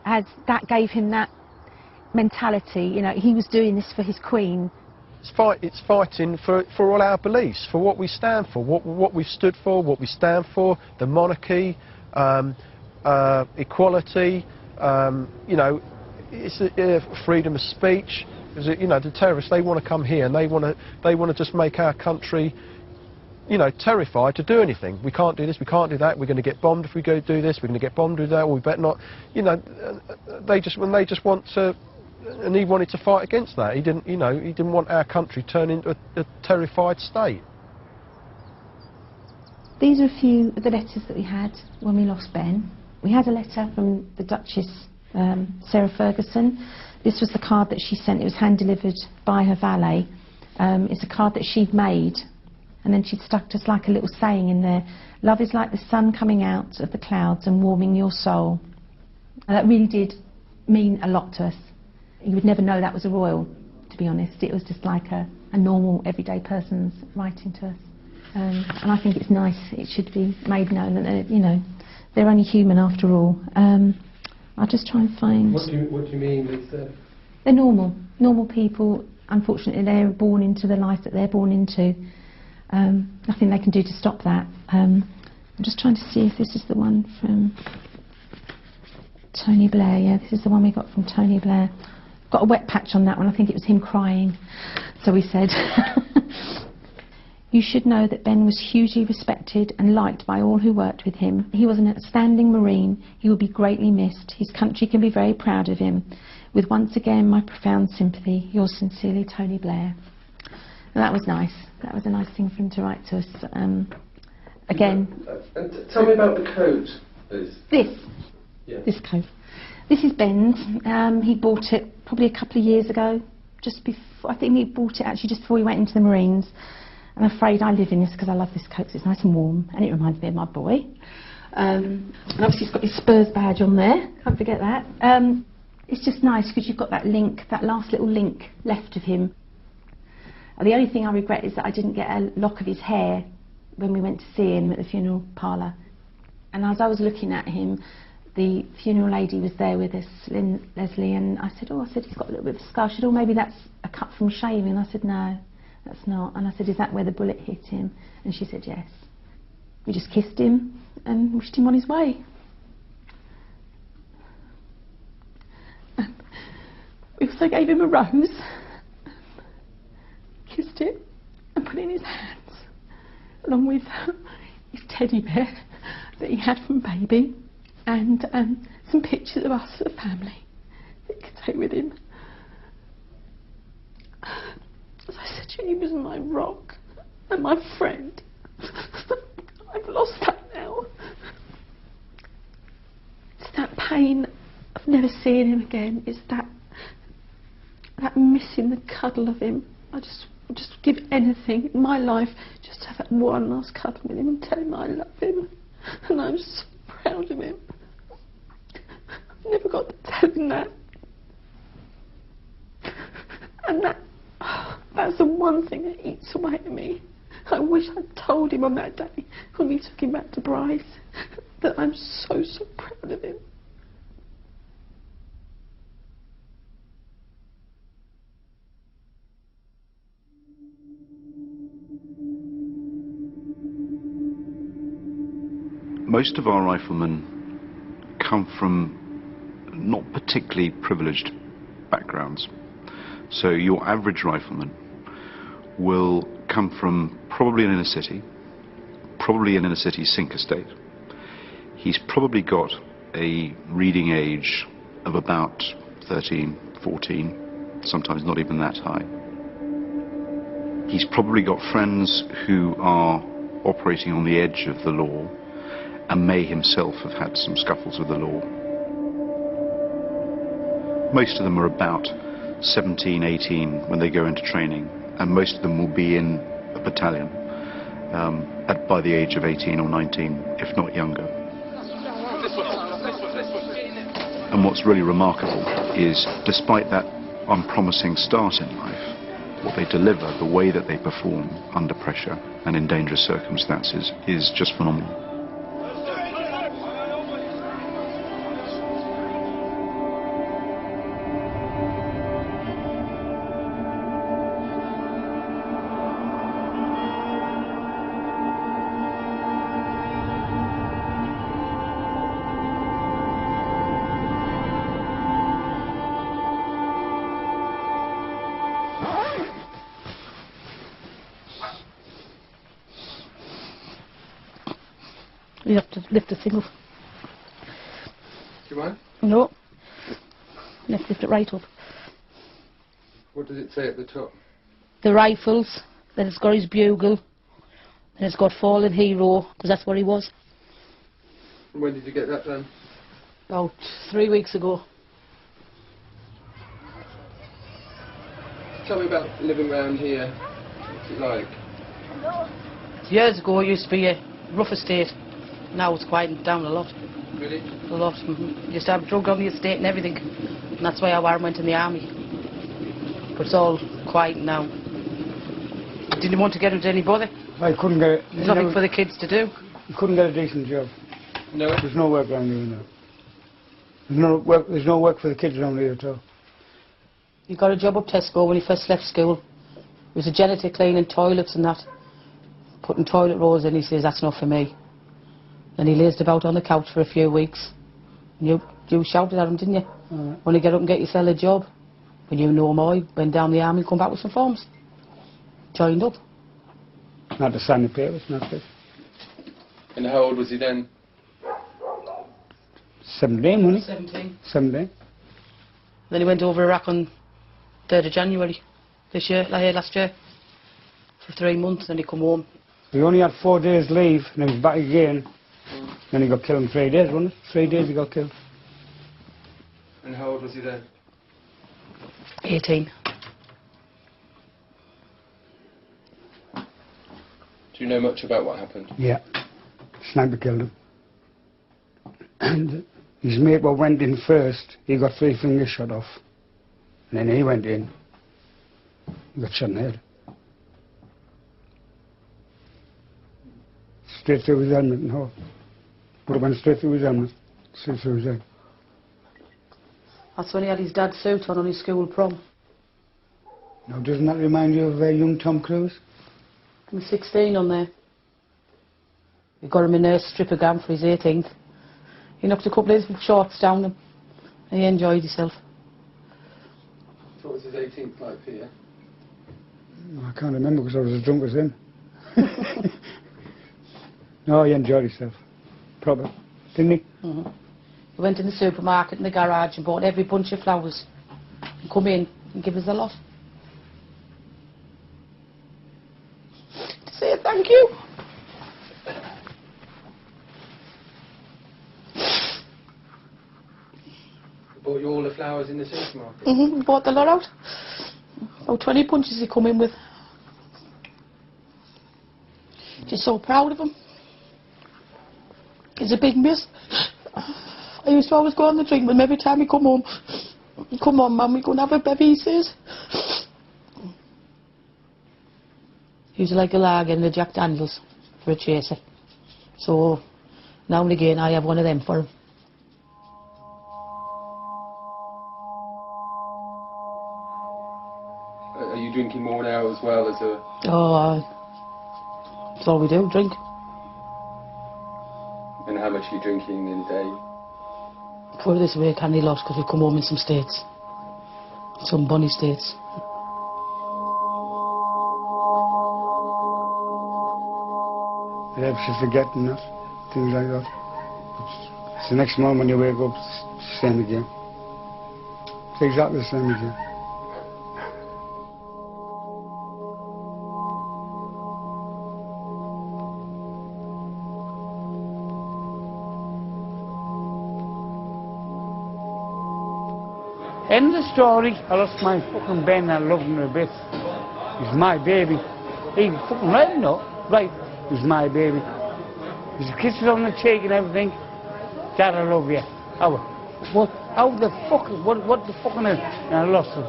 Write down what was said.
as that gave him that mentality. You know, he was doing this for his queen. It's fighting for all our beliefs, for what we stand for, what we've stood for, what we stand for, the monarchy, equality, you know, it's freedom of speech. You know, the terrorists, they want to come here and they want to just make our country, you know, terrified to do anything. We can't do this, we can't do that, we're going to get bombed if we go do this, we're going to get bombed do that, or we better not. You know, they just want to, and he wanted to fight against that. He didn't, you know, he didn't want our country turned into a terrified state. These are a few of the letters that we had when we lost Ben. We had a letter from the Duchess Sarah Ferguson. This was the card that she sent. It was hand-delivered by her valet. It's a card that she'd made, and then she'd stuck just like a little saying in there. Love is like the sun coming out of the clouds and warming your soul. And that really did mean a lot to us. You would never know that was a royal, to be honest. It was just like a normal, everyday person's writing to us. And I think it's nice. It should be made known that, you know, they're only human after all. I'll just try and find... What do you mean with... They're normal people. Unfortunately, they're born into the life that they're born into. Nothing they can do to stop that. I'm just trying to see if this is the one from Tony Blair. Yeah, this is the one we got from Tony Blair. Got a wet patch on that one. I think it was him crying. So we said... You should know that Ben was hugely respected and liked by all who worked with him. He was an outstanding Marine. He will be greatly missed. His country can be very proud of him. With once again my profound sympathy, yours sincerely, Tony Blair. And that was nice. That was a nice thing for him to write to us. Again... tell me about the coat, please. This coat. This is Ben's. He bought it probably a couple of years ago. Just before, I think he bought it actually just before he went into the Marines. I'm afraid I live in this because I love this coat, because it's nice and warm, and it reminds me of my boy. And obviously it's got his Spurs badge on there, can't forget that. It's just nice because you've got that link, that last little link left of him. The only thing I regret is that I didn't get a lock of his hair when we went to see him at the funeral parlour. And as I was looking at him, the funeral lady was there with us, Leslie, and I said, he's got a little bit of a scar. She said, oh, maybe that's a cut from shaving. I said, no. That's not. And I said, is that where the bullet hit him? And she said, yes. We just kissed him and wished him on his way. And we also gave him a rose, kissed it and put it in his hands, along with his teddy bear that he had from baby, and some pictures of us as a family that he could take with him. As I said to you, he was my rock and my friend. I've lost that now. It's that pain of never seeing him again. It's that missing the cuddle of him. I just give anything in my life just to have that one last cuddle with him and tell him I love him. And I'm so proud of him. I never got to tell him that. And that's the one thing that eats away at me. I wish I'd told him on that day when we took him back to Bryce that I'm so proud of him. Most of our riflemen come from not particularly privileged backgrounds. So your average rifleman will come from probably an inner city, probably an inner city sink estate. He's probably got a reading age of about 13, 14, sometimes not even that high. He's probably got friends who are operating on the edge of the law and may himself have had some scuffles with the law. Most of them are about 17, 18 when they go into training, and most of them will be in a battalion by the age of 18 or 19, if not younger. And what's really remarkable is, despite that unpromising start in life, what they deliver, the way that they perform under pressure and in dangerous circumstances is just phenomenal. You have to lift the thing up. Do you mind? No. You have to lift it right up. What does it say at the top? The rifles, then it's got his bugle, then it's got fallen hero, because that's what he was. When did you get that done? About 3 weeks ago. Tell me about living around here. What's it like? Years ago it used to be a rough estate. Now it's quieted down a lot. Really? A lot. You used to have drug on the estate and everything. And that's why I went in the army. But it's all quiet now. Didn't want to get into any bother. I couldn't get it. There's nothing for the kids to do. You couldn't get a decent job. No? There's no work around here now. There's no work for the kids around here at all. He got a job up Tesco when he first left school. He was a janitor cleaning toilets and that. Putting toilet rolls in, he says, that's not for me. Then he lazed about on the couch for a few weeks. And you shouted at him, didn't you? Want to get up and get yourself a job. When you know him, I went down the army and come back with some forms. Joined up. Not to sign the papers, not it. And how old was he then? 17, wasn't he? 17. 17. Then he went over Iraq on 3rd of January this year, last year, for 3 months. Then he come home. He only had 4 days leave, and then he was back again. Then he got killed in 3 days, wasn't it? 3 days he got killed. And how old was he then? 18. Do you know much about what happened? Yeah. Sniper killed him. And his mate what went in first, he got 3 fingers shot off. And then he went in. He got shot in the head. Straight through his helmet and all. But it went straight through his helmet. Straight through his head. That's when he had his dad's suit on his school prom. Now, doesn't that remind you of young Tom Cruise? He was 16 on there. We got him in a stripper gown for his 18th. He knocked a couple of his shorts down him. And he enjoyed himself. What was his 18th like for you? I can't remember because I was as drunk as him. No, he enjoyed himself. Proper. Didn't he? Mm-hmm. He went in the supermarket in the garage and bought every bunch of flowers. And come in and give us a lot. To say thank you. Bought you all the flowers in the supermarket? Mm-hmm. Bought the lot out. About 20 bunches he come in with. Just so proud of him. He's a big miss. I used to always go on the drink with him every time he come home. Come on, Mum, we're going to have a bevy, he says. He was like a lag in the Jack Daniels for a chaser. So, now and again, I have one of them for him. Are you drinking more now as well as a... Oh, that's all we do, drink. And how much are you drinking in a day? Put it this way, candy lost because we come home in some states. Some bunny states. It helps you forgetting that, things like that. It's the next morning when you wake up, it's the same again. It's exactly the same again. End of the story. I lost my fucking Ben and I loved him a bit. He's my baby. He fucking right, you know. Right. He's my baby. He's kisses on the cheek and everything. Dad, I love you. How the fuck, what the fucking, and I lost him.